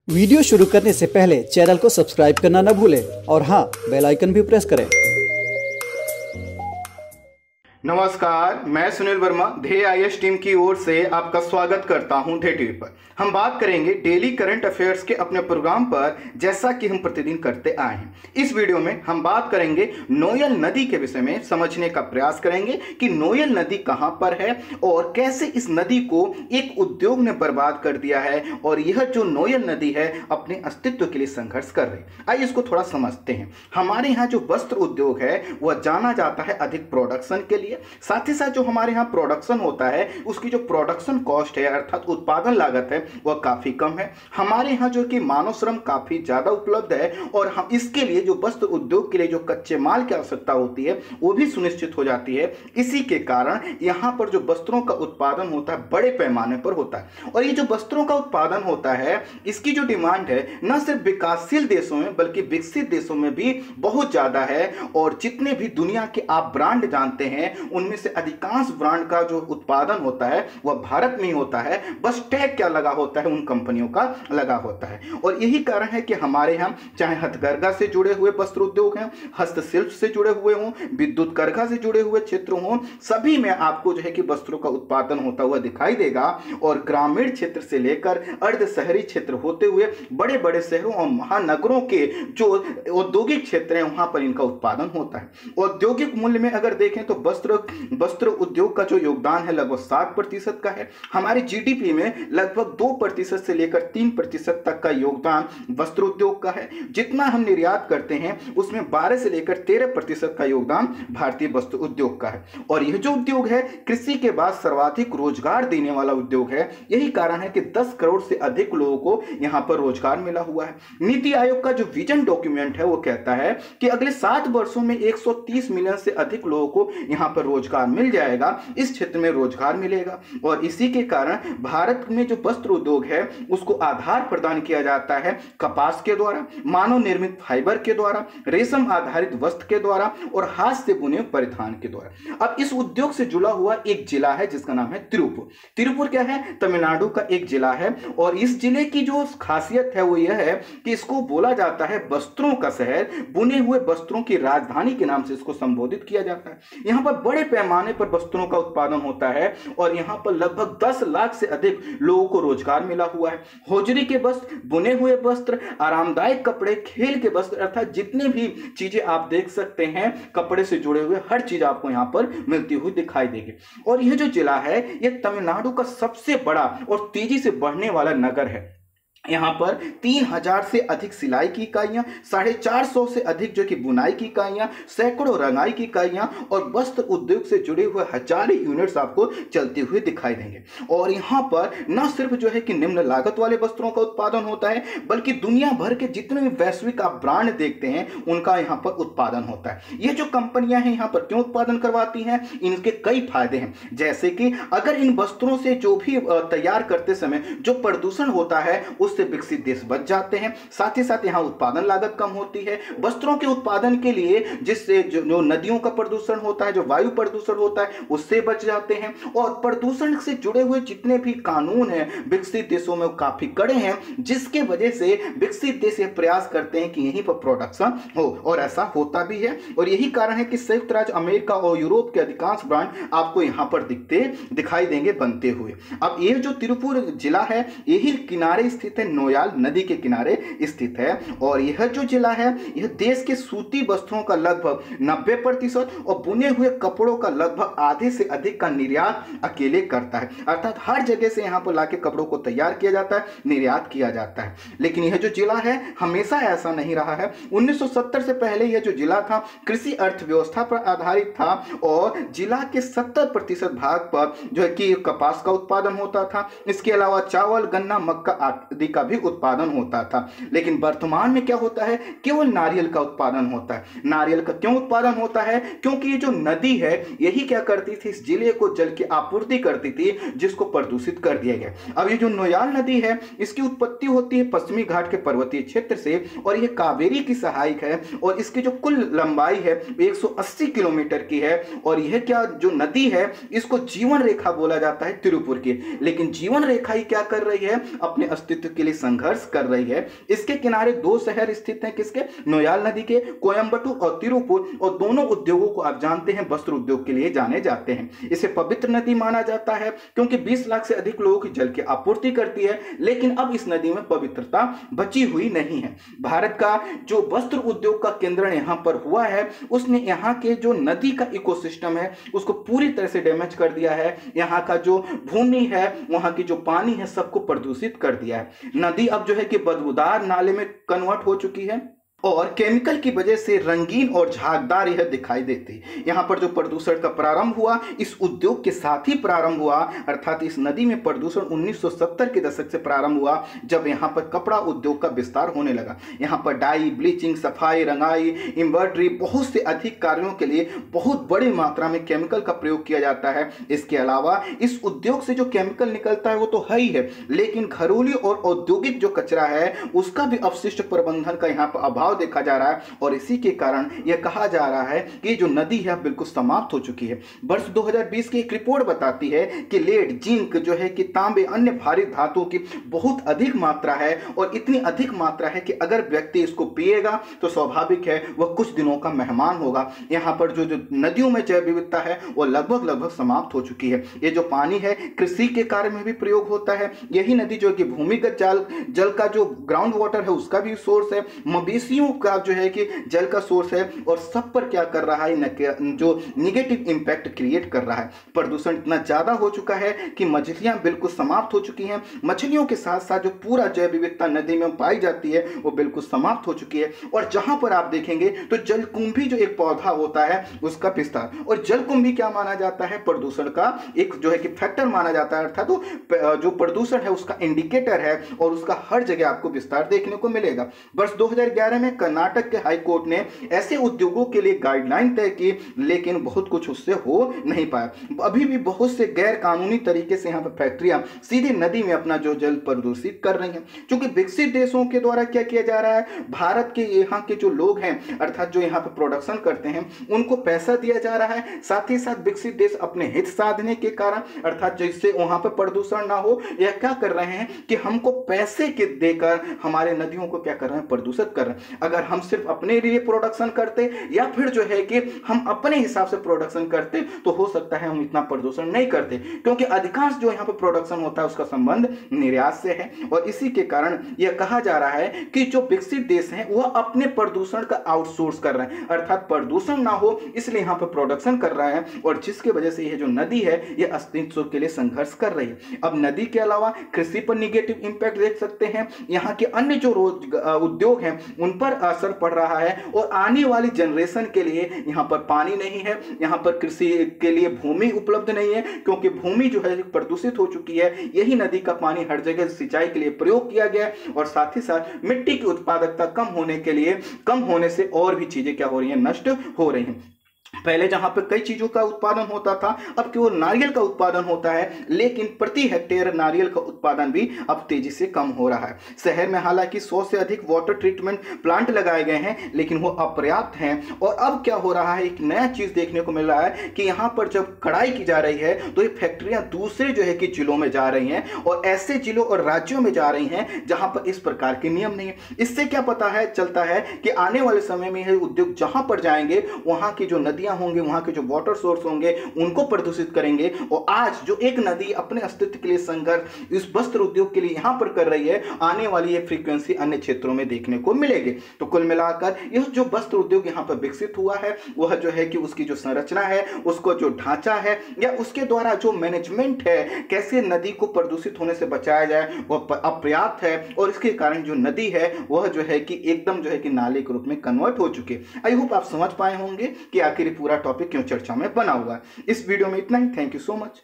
Video शुरू करने से पहले चैनल को सब्सक्राइब करना न भूलें और हाँ, बेल आइकन भी प्रेस करें। नमस्कार, मैं सुनील वर्मा ध्येय आईएएस टीम की ओर से आपका स्वागत करता हूं ध्येय टीवी पर। हम बात करेंगे डेली करंट अफेयर्स के अपने प्रोग्राम पर, जैसा कि हम प्रतिदिन करते आए हैं। इस वीडियो में हम बात करेंगे नोयल नदी के विषय में, समझने का प्रयास करेंगे कि नोयल नदी कहां पर है और कैसे इस नदी को एक उद्योग ने बर्बाद कर दिया है और यह जो नोयल नदी है अपने अस्तित्व के लिए संघर्ष कर रही है। आइए इसको थोड़ा समझते हैं। हमारे यहाँ जो वस्त्र उद्योग है वह जाना जाता है अधिक प्रोडक्शन के लिए। साथ ही साथ जो हमारे यहाँ प्रोडक्शन होता है उसकी जो प्रोडक्शन कॉस्ट है अर्थात उत्पादन लागत है वह काफी कम है। हमारे यहाँ जो कि मानव श्रम काफी ज्यादा उपलब्ध है और हम इसके लिए जो वस्त्र उद्योग के लिए जो कच्चे माल की आवश्यकता होती है वो भी सुनिश्चित हो जाती है। इसी के कारण यहाँ पर जो वस्त्रों का उत्पादन होता है बड़े पैमाने पर होता है और ये जो वस्त्रों का उत्पादन होता है इसकी जो डिमांड है न सिर्फ विकासशील देशों में बल्कि विकसित देशों में भी बहुत ज्यादा है। और जितने भी दुनिया के आप ब्रांड जानते हैं उनमें से अधिकांश ब्रांड का जो उत्पादन होता है वह भारत में ही होता है। बस टैग क्या लगा होता है, उन कंपनियों का लगा होता है। और यही कारण है कि हमारे यहाँ चाहे हथकरघा से जुड़े हुए वस्त्र उद्योग हैं, हस्तशिल्प से जुड़े हुए हों, विद्युत करघा से जुड़े हुए क्षेत्र हों, सभी में आपको जो है कि वस्त्रों का उत्पादन होता हुआ दिखाई देगा। और ग्रामीण क्षेत्र से लेकर अर्ध शहरी क्षेत्र होते हुए बड़े बड़े शहरों और महानगरों के जो औद्योगिक क्षेत्र हैं वहां पर इनका उत्पादन होता है। औद्योगिक मूल्य में अगर देखें तो वस्त्र उद्योग का जो योगदान है लगभग 7% का है। हमारे जीडीपी में लगभग 2% से लेकर 3% तक का योगदान वस्त्र उद्योग का है। जितना हम निर्यात करते हैं उसमें 12 से लेकर 13% का योगदान भारतीय वस्त्र उद्योग का है। और यह जो उद्योग है कृषि के बाद सर्वाधिक रोजगार देने वाला उद्योग है। यही कारण है कि 10 करोड़ से अधिक लोगों को यहां पर रोजगार मिला हुआ है। नीति आयोग का जो विजन डॉक्यूमेंट है वो कहता है कि अगले 7 वर्षों में 130 मिलियन से अधिक लोगों को यहां पर रोजगार मिल जाएगा, इस क्षेत्र में रोजगार मिलेगा। और इसी के कारण भारत में जो वस्त्र उद्योग है उसको आधार प्रदान किया जाता है कपास के द्वारा, मानव निर्मित फाइबर के द्वारा, रेशम आधारित वस्त्र के द्वारा और हाथ से बुने परिधान के द्वारा। अब इस उद्योग से जुड़ा हुआ एक जिला है जिसका नाम है तिरुपुर। तिरुपुर क्या है? तमिलनाडु का एक जिला है। और इस जिले की जो खासियत है वो यह है कि इसको बोला जाता है वस्त्रों का शहर, बुने हुए वस्त्रों की राजधानी के नाम से इसको संबोधित किया जाता है। यहां पर बड़े पैमाने पर वस्त्रों का उत्पादन होता है और यहां पर लगभग 10 लाख से अधिक लोगों को रोजगार मिला हुआ है। होजरी के वस्त्र, बुने हुए वस्त्र, आरामदायक कपड़े, खेल के वस्त्र अर्थात जितने भी चीजें आप देख सकते हैं कपड़े से जुड़े हुए हर चीज आपको यहां पर मिलती हुई दिखाई देगी। और यह जो जिला है यह तमिलनाडु का सबसे बड़ा और तेजी से बढ़ने वाला नगर है। यहाँ पर 3000 से अधिक सिलाई की इकाइयां, 450 से अधिक जो कि बुनाई की इकाइयां, सैकड़ों रंगाई की इकाइयां और वस्त्र उद्योग से जुड़े हुए हजारों यूनिट्स आपको चलते हुए दिखाई देंगे। और यहाँ पर न सिर्फ जो है कि निम्न लागत वाले वस्त्रों का उत्पादन होता है बल्कि दुनिया भर के जितने भी वैश्विक आप ब्रांड देखते हैं उनका यहाँ पर उत्पादन होता है। ये जो कंपनियां हैं यहाँ पर क्यों उत्पादन करवाती हैं, इनके कई फायदे हैं। जैसे कि अगर इन वस्त्रों से जो भी तैयार करते समय जो प्रदूषण होता है से विकसित देश बच जाते हैं। साथ ही साथ यहां उत्पादन लागत कम होती है। वस्त्रों के उत्पादन के लिए जिससे जो नदियों का प्रदूषण होता है, जो वायु प्रदूषण होता है उससे बच जाते हैं। और प्रदूषण से जुड़े हुए जितने भी कानून हैं विकसित देशों में काफी कड़े हैं, जिसके वजह से विकसित देश ये प्रयास करते हैं कि यहीं पर प्रोडक्शन हो और ऐसा होता भी है। और यही कारण है कि संयुक्त राज्य अमेरिका और यूरोप के अधिकांश ब्रांड आपको यहां पर दिखाई देंगे बनते हुए। अब ये जो तिरुपुर जिला है यही किनारे स्थित है, नोयाल नदी के किनारे स्थित है। और यह जो जिला है यह देश के सूती वस्त्रों का लगभग 90% और बुने हुए कपड़ों का लगभग आधे से अधिक का निर्यात अकेले करता है। अर्थात हर जगह से यहां पर लाके कपड़ों को तैयार किया जाता है, निर्यात किया जाता है। लेकिन यह जो जिला है हमेशा ऐसा नहीं रहा है। 1970 से पहले यह जो जिला था कृषि अर्थव्यवस्था पर आधारित था और जिला के 70% भाग पर जो है कि कपास का उत्पादन होता था। इसके अलावा चावल, गन्ना, मक्का आदि का भी उत्पादन होता था। लेकिन वर्तमान में क्या होता है, केवल नारियल का उत्पादन होता है। नारियल का क्यों उत्पादन होता है? क्योंकि ये जो नदी है यही क्या करती थी, इस जिले को जल की आपूर्ति करती थी जिसको प्रदूषित कर दिया गया। अब ये जो नोयाल नदी है इसकी उत्पत्ति होती है पश्चिमी घाट के पर्वतीय क्षेत्र से और यह कावेरी की सहायक है और इसकी जो कुल लंबाई है 180 किलोमीटर की है। और यह क्या जो नदी है इसको जीवन रेखा बोला जाता है तिरुपुर की। लेकिन जीवन रेखा ही क्या कर रही है, अपने अस्तित्व के के लिए संघर्ष कर रही है। इसके किनारे दो शहर स्थित हैं, किसके? नोयाल नदी के, कोयम्बटूर और तिरुपुर, और दोनों उद्योगों को आप जानते हैं वस्त्र उद्योग के लिए जाने जाते हैं। इसे पवित्र नदी माना जाता है क्योंकि 20 लाख से अधिक लोगों की जल की आपूर्ति करती है, लेकिन अब इस नदी में पवित्रता बची हुई नहीं है। भारत का जो वस्त्र उद्योग का केंद्र यहां पर हुआ है, उसने यहां के जो नदी का इकोसिस्टम है उसको पूरी तरह से डैमेज कर दिया है। यहां का जो भूमि है, वहां की जो पानी है, सबको प्रदूषित कर दिया है। नदी अब जो है कि बदबूदार नाले में कन्वर्ट हो चुकी है और केमिकल की वजह से रंगीन और झागदार यह दिखाई देती। यहां पर जो प्रदूषण का प्रारंभ हुआ इस उद्योग के साथ ही प्रारंभ हुआ, अर्थात इस नदी में प्रदूषण 1970 के दशक से प्रारंभ हुआ, जब यहां पर कपड़ा उद्योग का विस्तार होने लगा। यहां पर डाई, ब्लीचिंग, सफाई, रंगाई, एम्ब्रॉयडरी, बहुत से अधिक कार्यों के लिए बहुत बड़ी मात्रा में केमिकल का प्रयोग किया जाता है। इसके अलावा इस उद्योग से जो केमिकल निकलता है वो तो है ही है, लेकिन घरेलू और औद्योगिक जो कचरा है उसका भी अपशिष्ट प्रबंधन का यहाँ पर अभाव देखा जा रहा है, और इसी के कारण यह कहा जा रहा है कि जो नदी है बिल्कुल समाप्त हो चुकी है। वर्ष 2020 की एक रिपोर्ट बताती है कि लेड, जिंक जो है कि तांबे, अन्य भारी धातुओं की बहुत अधिक मात्रा है, और इतनी अधिक मात्रा है कि अगर व्यक्ति इसको पिएगा तो स्वाभाविक है वह कुछ दिनों का मेहमान होगा। यहाँ पर जो नदियों में जैव विविधता है वो लगभग समाप्त हो चुकी है। ये जो पानी है कृषि के कार्य में भी प्रयोग होता है। यही नदी जो कि भूमिगत जल का जो ग्राउंड वाटर है उसका भी सोर्स है, मवेशियों का जो है कि जल का सोर्स है, और सब पर क्या कर रहा है, जो निगेटिव इंपैक्ट क्रिएट कर रहा है। प्रदूषण इतना ज्यादा हो चुका है कि मछलियां बिल्कुल समाप्त हो चुकी हैं। मछलियों के साथ साथ जो पूरा जैव विविधता नदी में पाई जाती है वो बिल्कुल समाप्त हो चुकी है। और जहां पर आप देखेंगे तो जलकुंभी जो एक पौधा होता है उसका विस्तार, और जलकुंभी क्या माना जाता है? प्रदूषण का एक जो है कि फैक्टर माना जाता है, अर्थात तो जो प्रदूषण है उसका इंडिकेटर है, और उसका हर जगह आपको विस्तार देखने को मिलेगा। वर्ष 2011 में कर्नाटक के हाई कोर्ट ने ऐसे उद्योगों के लिए गाइडलाइन तय की, लेकिन बहुत कुछ उससे हो नहीं पाया। अभी भी बहुत से गैर कानूनी तरीके से यहाँ पर फैक्ट्रियां सीधे नदी में अपना जो जल प्रदूषित कर रही हैं। क्योंकि विकसित देशों के द्वारा क्या किया जा रहा है, भारत के यहाँ के जो लोग हैं, अर्थात जो यहाँ पर प्रोडक्शन करते हैं, उनको पैसा दिया जा रहा है। साथ ही साथ विकसित देश अपने हित साधने के कारण, अर्थात जिससे वहां पर प्रदूषण ना हो, यह क्या कर रहे हैं कि हमको पैसे के देकर हमारे नदियों को क्या कर रहे हैं? प्रदूषित कर रहे हैं। अगर हम सिर्फ अपने लिए प्रोडक्शन करते या फिर जो है कि हम अपने हिसाब से प्रोडक्शन करते तो हो सकता है हम इतना प्रदूषण नहीं करते, क्योंकि अधिकांश जो यहाँ पर प्रोडक्शन होता है उसका संबंध निर्यात से है। और इसी के कारण यह कहा जा रहा है कि जो विकसित देश हैं वह अपने प्रदूषण का आउटसोर्स कर रहे हैं, अर्थात प्रदूषण ना हो इसलिए यहाँ पर प्रोडक्शन कर रहे हैं, और जिसकी वजह से यह जो नदी है यह अस्तित्व के लिए संघर्ष कर रही है। अब नदी के अलावा कृषि पर निगेटिव इंपैक्ट देख सकते हैं, यहाँ के अन्य जो उद्योग हैं उन पर असर पड़ रहा है, और आने वाली जनरेशन के लिए यहाँ पर पानी नहीं है, यहाँ पर कृषि के लिए भूमि उपलब्ध नहीं है, क्योंकि भूमि जो है प्रदूषित हो चुकी है। यही नदी का पानी हर जगह सिंचाई के लिए प्रयोग किया गया है, और साथ ही साथ मिट्टी की उत्पादकता कम होने से और भी चीजें क्या हो रही हैं? नष्ट हो रही हैं। पहले जहां पर कई चीजों का उत्पादन होता था, अब केवल नारियल का उत्पादन होता है, लेकिन प्रति हेक्टेयर नारियल का उत्पादन भी अब तेजी से कम हो रहा है। शहर में हालांकि 100 से अधिक वाटर ट्रीटमेंट प्लांट लगाए गए हैं, लेकिन वो अपर्याप्त हैं। और अब क्या हो रहा है, एक नया चीज देखने को मिल रहा है कि यहां पर जब कढ़ाई की जा रही है तो ये फैक्ट्रियां दूसरे जो है कि जिलों में जा रही हैं, और ऐसे जिलों और राज्यों में जा रही हैं जहां पर इस प्रकार के नियम नहीं है। इससे क्या पता है चलता है कि आने वाले समय में यह उद्योग जहां पर जाएंगे वहां की जो नदियां होंगे, वहां के जो वाटर सोर्स होंगे उनको प्रदूषित करेंगे। और आज जो एक नदी अपने अस्तित्व के लिए संघर्ष इस वस्त्र उद्योग के लिए यहां पर कर रही है, आने वाली ये फ्रीक्वेंसी अन्य क्षेत्रों में देखने को मिलेगी। तो कुल मिलाकर यह जो वस्त्र उद्योग यहां पर विकसित हुआ है वह जो है कि उसकी जो संरचना है, उसको जो ढांचा है, या उसके द्वारा जो मैनेजमेंट है, कैसे नदी को प्रदूषित होने से बचाया जाए, वह अपर्याप्त है। और इसके कारण जो नदी है वह जो है कि एकदम जो है कि नाले के रूप में कन्वर्ट हो चुके। आई होप आप समझ पाए होंगे कि आखिर पूरा टॉपिक क्यों चर्चा में बना हुआ है। इस वीडियो में इतना ही। Thank you so much.